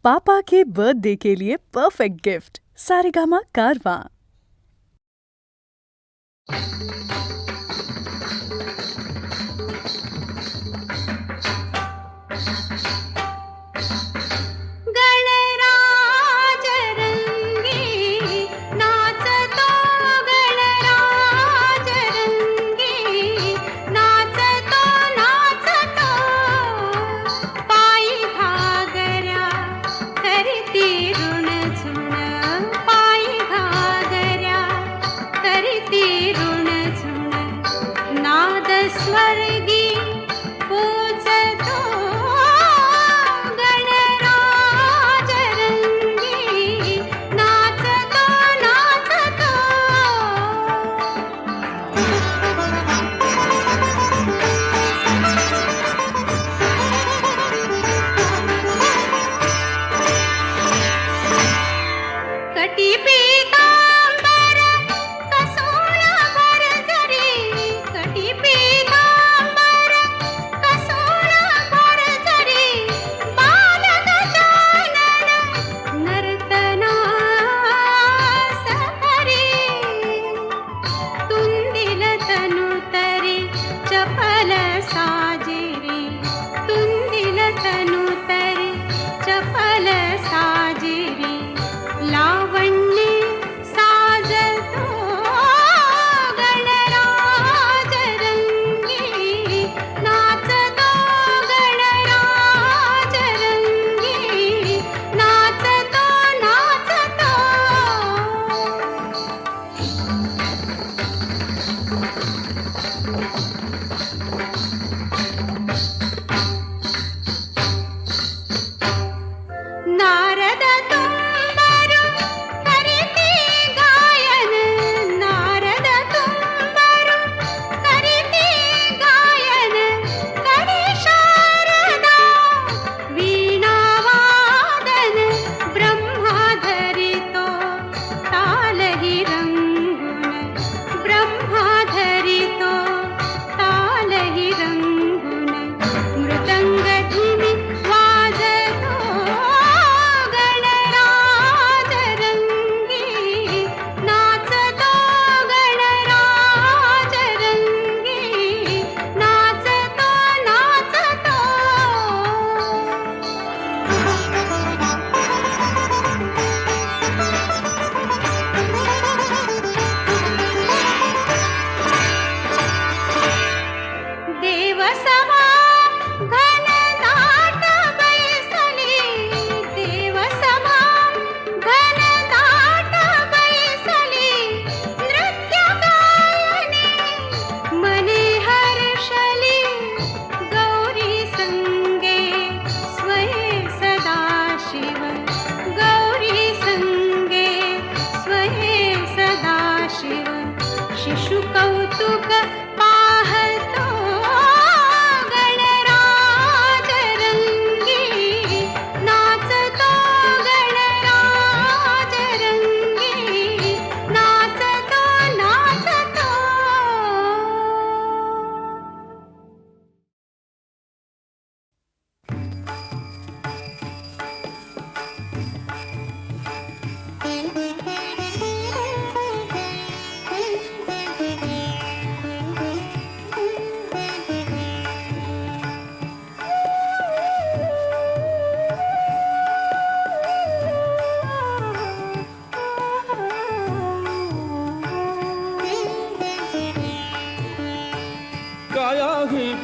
पापा के birthday के लिए perfect gift Saregama कारवां।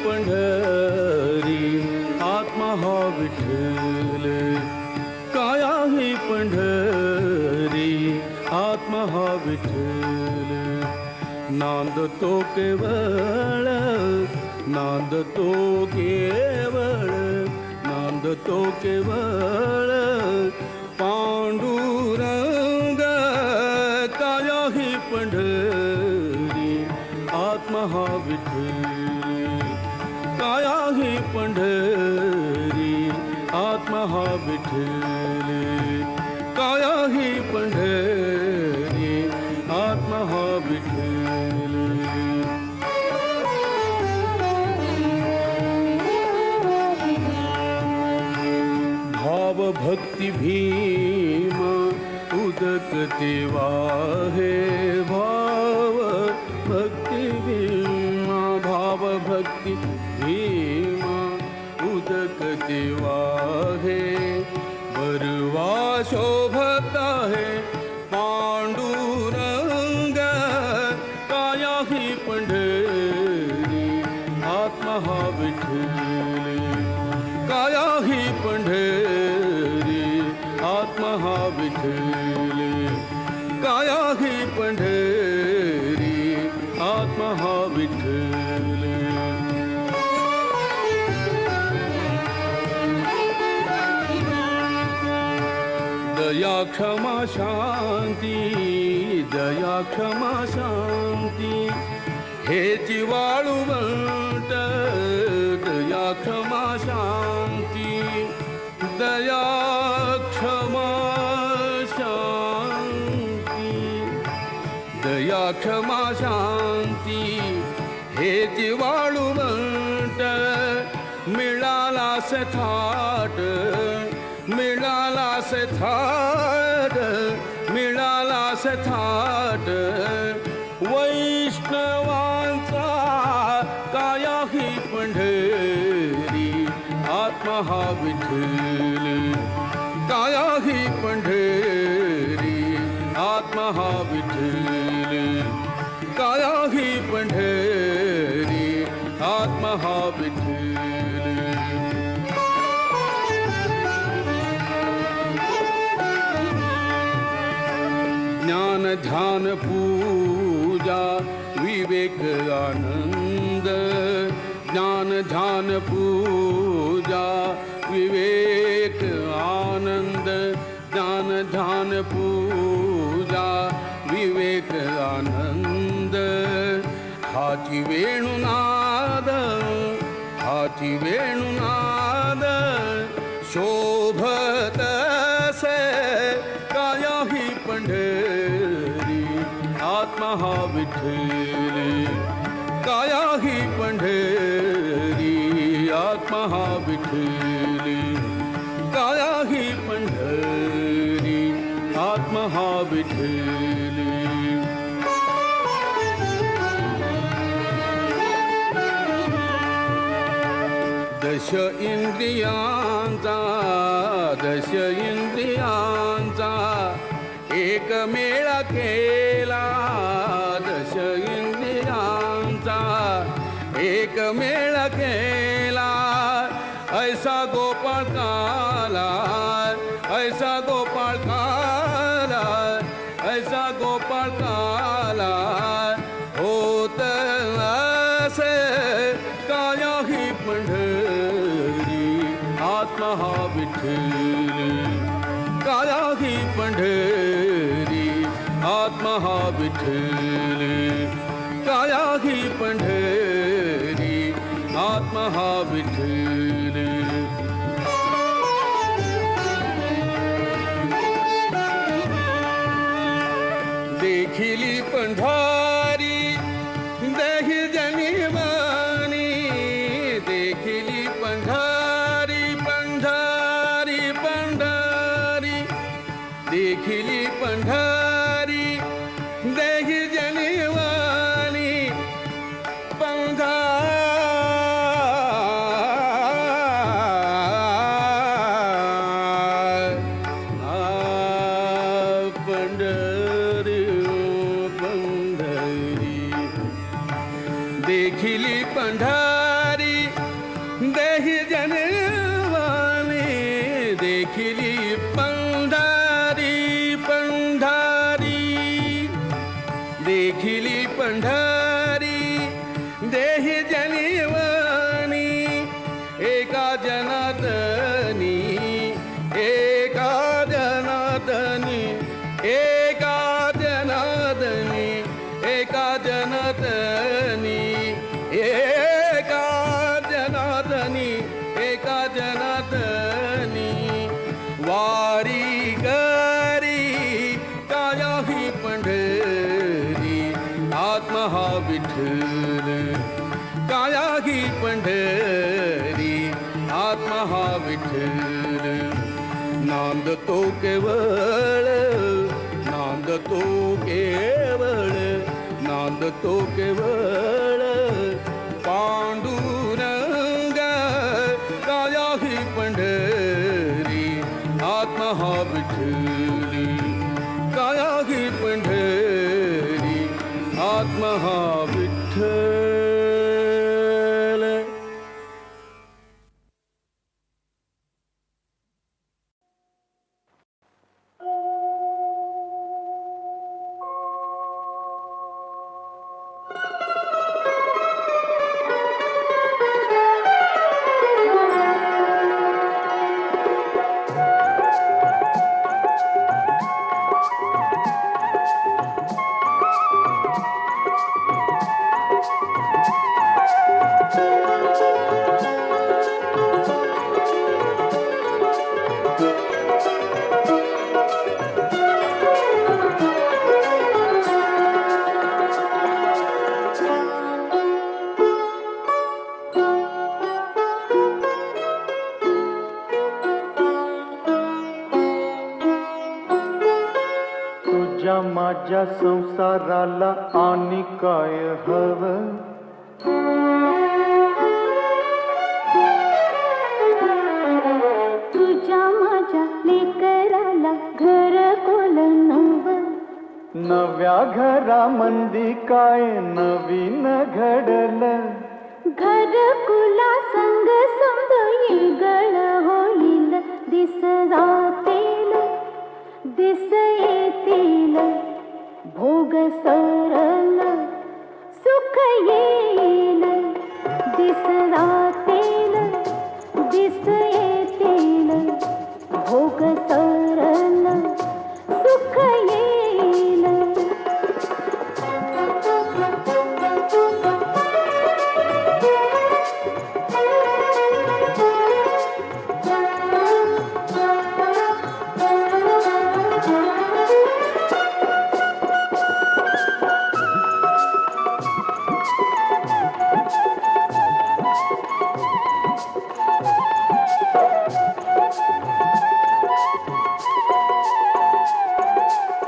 पंढरी आत्मा हा विठ्ठल, काया ही पंढरी आत्मा हा विठ्ठल. नांदतो केवळ, नांदतो केवळ, नांदतो केवळ पांडुरंग. काया ही पंढरी आत्मा हा विठ्ठल, काया ही पंढरी आत्मा हा विठ्ठल, काया ही पंढरी आत्मा हा विठ्ठल. भाव भक्ती भक्ती भीमा उदकते वाहे भाव भक्ती भीमा भाव भक्ती भीमा उदकते वाहे बरवा शोभत आहे पांडुरंग काया ही पंढरी आत्मा हा विठ्ठल काया ही पंढरी आत्मा हा विठ्ठल काया ही पंढरी आत्मा हा विठ्ठल दया क्षमा शांती दया क्षमा शांती हे जिवाळूवंत दया क्षमा शांती दया क्षमा शांती दया क्षमा शांती हे जिवाळूवंत मिळाला थाट मिळाला थाट मिळाला थाट वैष्णवांचा काया ही पंढरी आत्मा हा विठ्ठल काया ही पंढरी आत्मा हा विठ्ठल काया ही पंढरी आत्मा हा विठ्ठल ज्ञान ध्यान पूजा विवेक आनंद ज्ञान ध्यान पूजा विवेक आनंद ज्ञान ध्यान पूजा विवेक आनंद हाची वेणुनाद हाची वेणुनाद शोभत से काया ही पंढरी आत्मा हा विठ्ठल काया ही पंढरी आत्मा हा विठ्ठल काया ही पंढरी आत्मा हा विठ्ठल दश इंद्रियांचा एक मेळा केला दश इंद्रियांचा एक मेळा केला ऐसा गोपाळ काला ऐसा गोपाळ काला ऐसा गोपाळ काला होत असे काया ही पंढरी आत्मा हा विठ्ठल काया ही पंढरी आत्मा हा विठ्ठल काया ही पंढरी आत्मा हा विठ्ठल देखिली पंढरी देहि जनिवानी देखिली पंढरी पंढरी पंढरी देखिली पंढरी देहि जनिवानी पंढरी पंढरी देखिली पंढरी देहि जनवानी देखिली पंढरी पंढरी देखिली पंढरी देहि जनवानी एका जनार्दनी एका जनार्दनी एका जनार्दनी एका जनार्दनी एका जनार्दनी एका जनार्दनी वारी करी काया ही पंढरी आत्मा हा विठ्ठल काया ही पंढरी आत्मा हा विठ्ठल नांद नांदतो केवळ नांदतो केवळ नांदतो केवळ पांडुरंग काया ही पंढरी आत्मा हा विठ्ठली काया ही पंढरी आत्मा हा विठ्ठल. तुझ्या माझ्या संसाराला आणि काय हवं तुझ्या माझ्या लेकराला घर कोल नवं नव्या घरामंदी काय नवीन घडलं घर कुला संग समज येगळ होईल दिस जातील दिस येतील भोग सरल सुख येईल दिस जातील दिस येतील भोग सरल सुख येईल.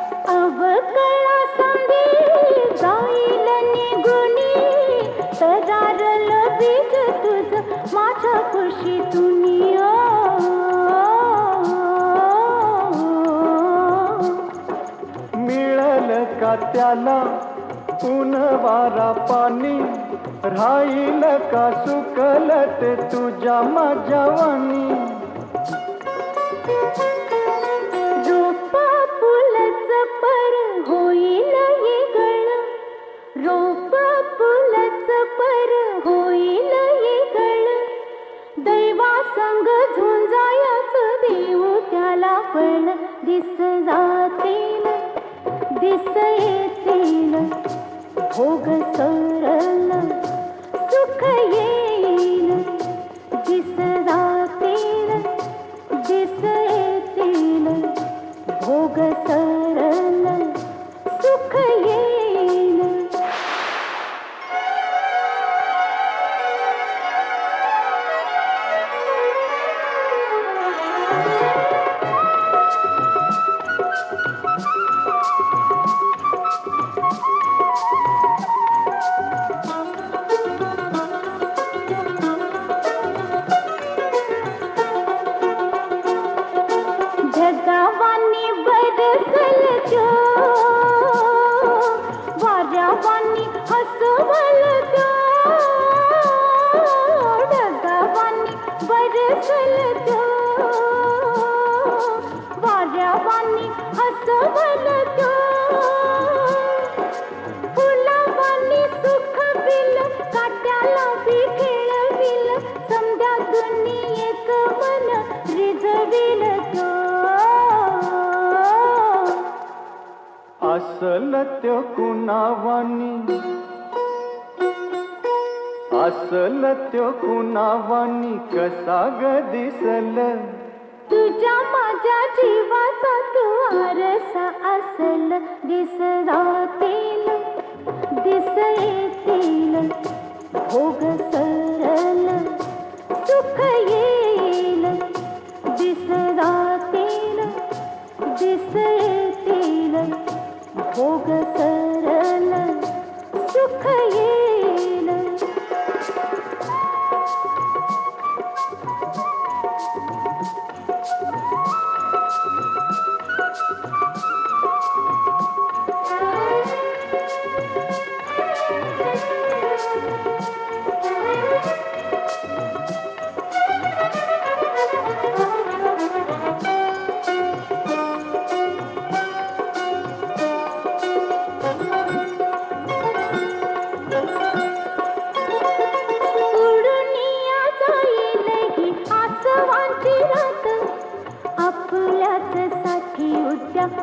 अवकळा संधी जाईल निगुणी तरारल बीज तुझ माझ्या खुशीतून मिळल का त्याला ऊन वारा पाणी राहील का सुकल ते तुझ्या माझ्या वाणी रोपा फुलच पर होईल येगळ रोपा फुलच पर होईल येगळ दैवा संग झुंजायाच देऊ त्याला फळ दिस जातील दिस येतील भोग सरल सुख येईल दिस जातील दिस येतील भोग सरल सुख येईल. ढगावानी बरसल जो वाऱ्यावानी हसवल जो ढगावानी बरसल जो वाऱ्यावानी हसवल जो फुलावानी सुख बिल काट्याला बी खेळविल समध्या दुनियेच मन रिझविल जो असल त्यो कुणावानी असल त्यो कुणावानी कसा ग दिसल तुझ्या माझ्या जीवाचा तू आरसा असल दिस जातील दिस येतील भोग सरल सुख येईल दिस जातील येतील भोग सरल सुख येईल.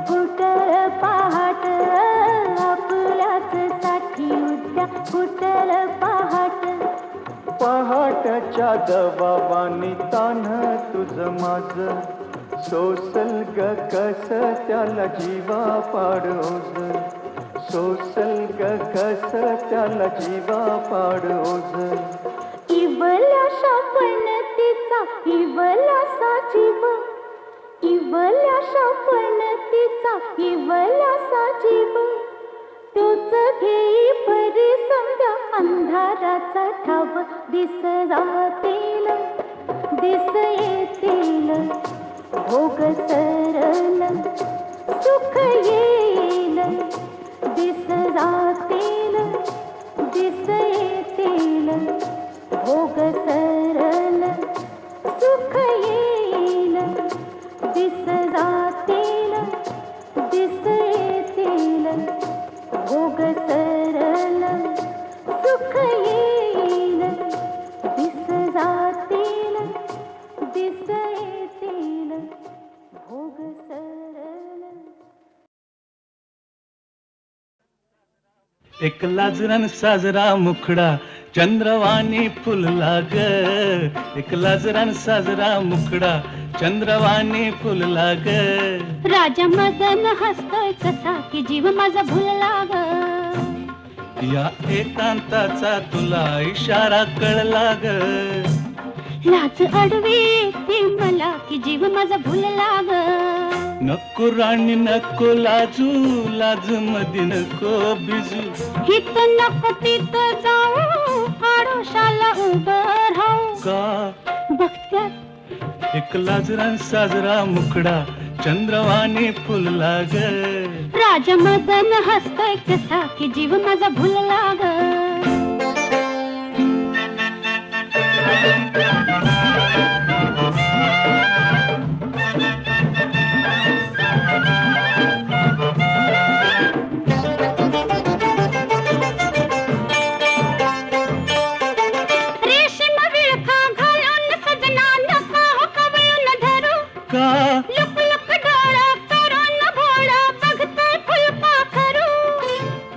फुटल पहाट आपल्याच साठी उद्या फुटल पहाट. पहाटच्या दबावानी तान तुझ माझ सोसल ग कस त्याला जीवा पाडोज. सोसल ग कस त्याला जीवा पाडोज. इवल्याशा पणतीचा इवल्यासा जीव इवल्याशा पणतीचा इवल्यासा जीव. तोच घेई परी समजा अंधाराचा ठाव. दिस जातील दिस येतील भोग सरल सुख येईल. दिस जातील दिस येतील भोग सरल सुख येईल. दिस जातील दिस येतील भोग सरल सुख येईल. दिस जातील दिस येतील भोग सरल. एक लाजरान साजरा मुखडा चंद्रवाणी फुलला ग. एक लाजरान साजरा मुखडा चंद्रवाणी फुलला ग. राजा मदन हसतोय कसा की जीव माझा भुलला ग. या एकांताचा तुला इशारा कळला ग. लाज अडवी येते मला की जीव माझा भुलला ग. नको राणी नको लाजू लाज मधी नको बिजू. हित नको तिथं जाऊ आडोशाला उभं राहू. का बघत्यात एक लाजरान साजरा मुखडा चंद्रवाणी फुलला ग. राजा मदन हसतोय कसा की जीव माझा भुलला ग.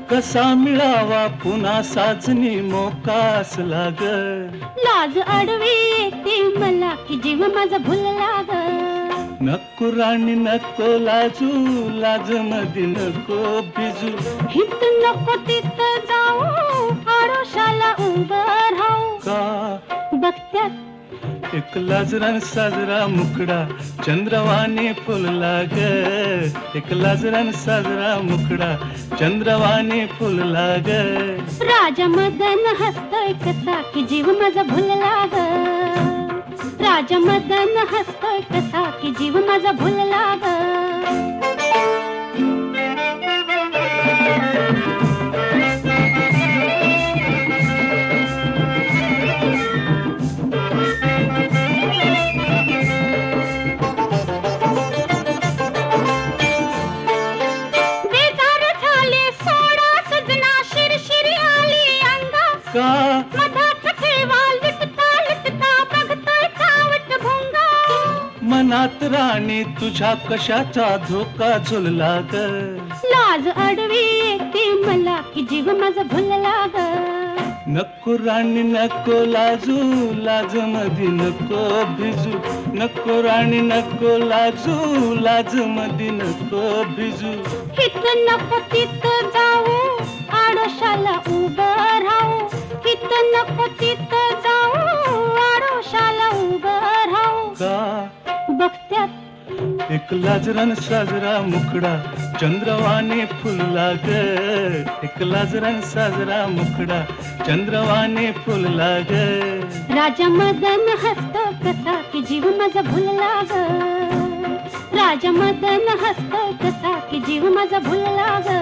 कसा मिळावा पुन्हा साजनी मोकास लाग. लाज अडवी येते मला की जीव माझा भुलला ग. नको राणी नको लाजू लाज मधी नको बिजू. हित नको तिथं जाऊ आडोशाला उभं राहू. का बघत्यात एक लाजरान साजरा मुखडा चंद्रवाणी फुलला ग. एक लाजरान साजरा मुखडा चंद्रवाणी फुलला ग. राजा मदन हसतोय कसा की जीव माझा भुलला ग. राजा मदन हसतोय कसा की जीव माझा भुलला ग. मनात राणी तुझ्या कशाचा धोका झुलला ग. लाज अडवी येते मला की जीव माझा भुलला ग. नको राणी नको लाजू लाज मधी नको भिजू. नको राणी नको लाजू लाज मधी नको भिजू. हित नको तिथं जाऊ आडोशाला उभं राहू. हित नको तिथं जाऊ आडोशाला उभं राहू. का बघत्यात एक लाजरान साजरा मुखडा चंद्रवाने फुलला ग. एक लाजरान साजरा मुखडा चंद्रवाने फुलला ग. राजा मदन हसतो कसा की जीव माझा भुलला ग. राजा मदन हसतो कसा की जीव माझा भुलला ग.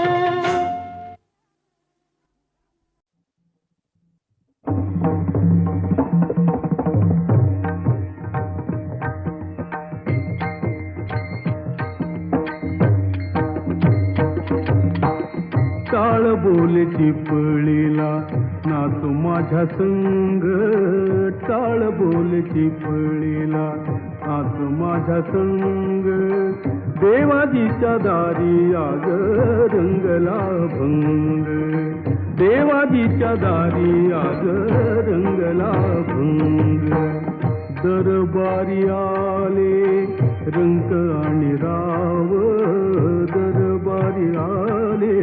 टाळ बोल चिपळीला नाचू माझ्या संग. टाळ बोल चिपळीला नाचू माझ्या संग. देवाजीच्या दारी आग रंगला भंग. देवाजीच्या दारी आग रंगला भंग. दरबारी आले रंक आणि राव. दरबारी आले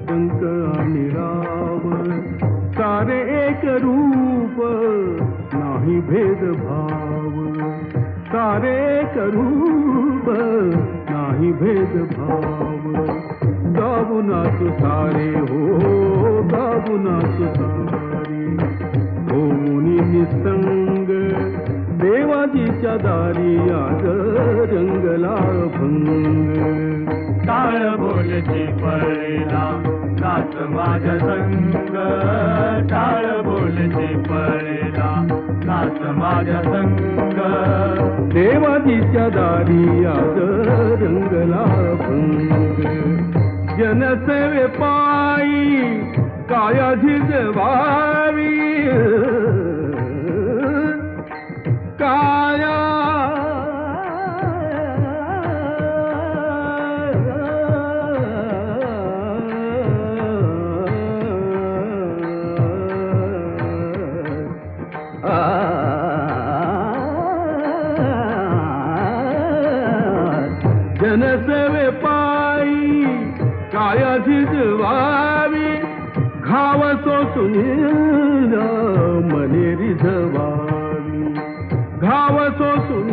रंक आणि राव. सारे एक रूप नाही भेदभाव. सारे एक रूप नाही भेदभाव. गाऊ नाचू सारे हो गाऊ नाचू सारे. होऊन निसंग देवाजीच्या दारी आज रंगला भंग. टाळ बोल चिपळीला नाच माझ्या संग. टाळ बोल चिपळीला नाच माझ्या संग. देवाजीच्या दारी आज रंगला भंग. जनसेवे पायी काया झिजवावी. काया जनसेवे पायी काया झिजवावी. घाव सोसून मने रिझवावी. घाव सोसून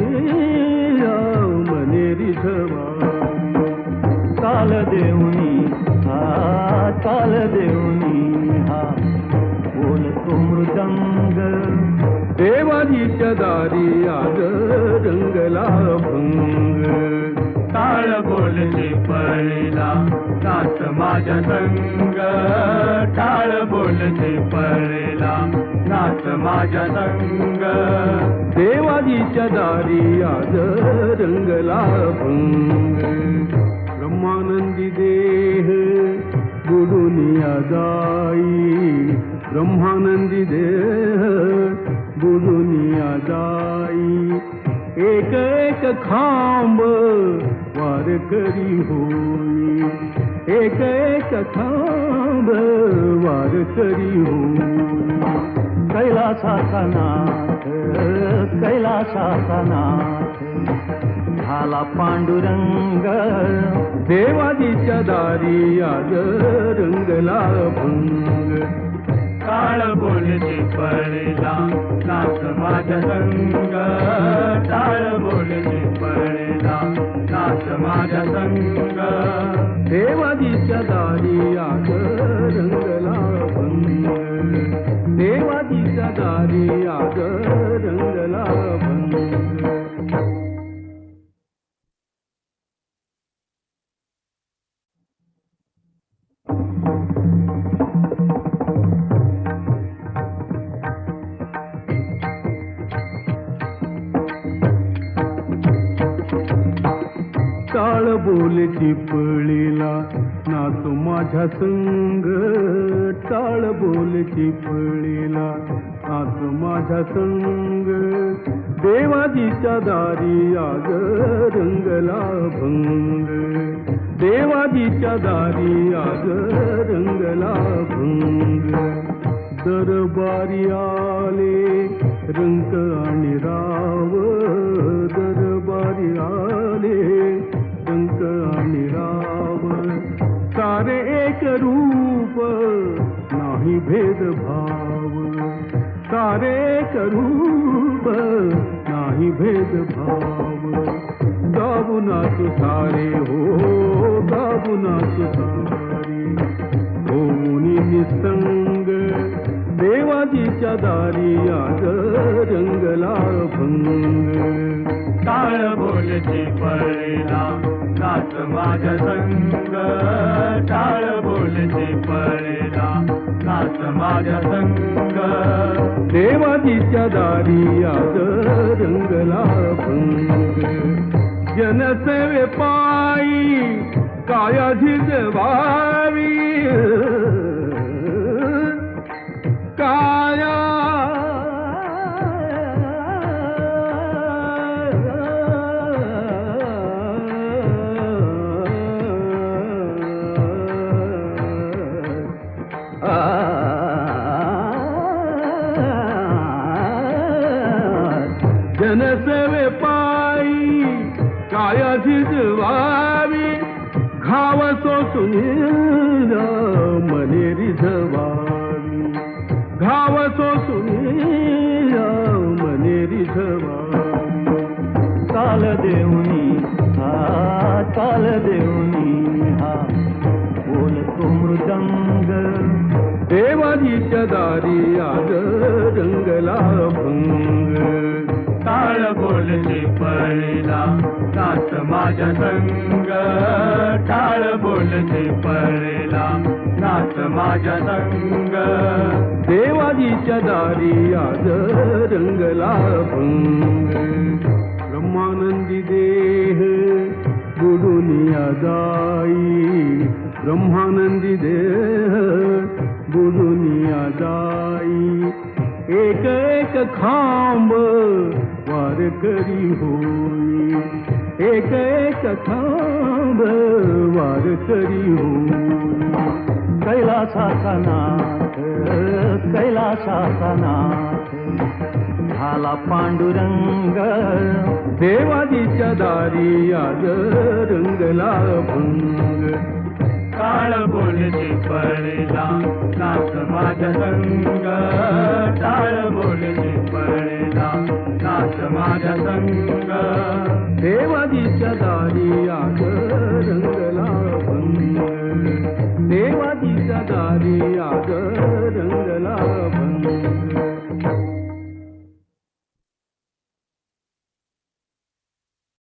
मने रिझवावी. ताल देऊनी हा ताल देऊनी हा बोलतो मृदंग. देवाजीच्या दारी आज रंगला भंग. टाळ बोल चिपळीला नाच माझ्या संग. टाळ बोल चिपळीला नाच माझ्या संग. देवाजीच्या दारी आज रंगला भंग. ब्रह्मानंदी देह बुडुनिया जाई. ब्रह्मानंदी देह बुडुनिया जाई. एक एक खांब वार करी होई. एक एक खांब वार करी होई. कैलासाचा नाथ कैलासाचा नाथ झाला पांडुरंग. देवाजीच्या दारी आज रंगला भंग. टाळ बोल चिपळीला नाच माझ्या संग. टाळ बोल चिपळीला नाच माझ्या संग. देवाजीच्या दारी आज रंगला भंग. देवाजीच्या दारी आज रंगला भंग. टाळ बोल चिपळीला नाचू माझ्या संग. टाळ बोल चिपळीला नाचू माझ्या संग. देवाजीच्या दारी आज रंगला भंग. देवाजीच्या दारी आज रंगला भंग. दरबारी आले रंक आणि राव. दरबारी आले रंक आणि राव. सारे एक रूप नाही भेदभाव. सारे एक रूप नाही भेदभाव. गाऊनाचू सारे हो गाऊनाचू सारे होऊनी निसंग देवाजीच्या दारी आज रंगला भंग टाळ बोलची पळेला नाच माझ्या संग टाळ बोलची पळेला नाच माझ्या संग देवाजीच्या दारी आज रंगला भंग जनसेवे पायी काया झिजवावी काया जनसेवे पायी काया झिजवावी घाव सोसून मने रिझवावी घाव सोसून मने रिझवावी काल देऊनी हा बोलतो मृदंग देवाजीच्या दारी आज रंगला भंग टाळ बोलचे पळेला नाच माझ्या संग टाळ बोलचे पळेला नाच माझ्या संग देवाजीच्या दारी आज रंगला भंग ब्रह्मानंदी देह बुडुनिया जाई ब्रह्मानंदी देह बुडुनिया जाई एक एक खांब वार करी होई एक एक खांब वार करी होई कैलासाचा नाथ झाला पांडुरंग देवाजीच्या दारी आज रंगला भंग काळ बोलचे पळेला नाच माझ्या संग टाळ बोलचे पळेला नाच माझ्या संग देवाजीच्या दारी आज रंगला भंग देवाजीच्या दारी आज रंगला भंग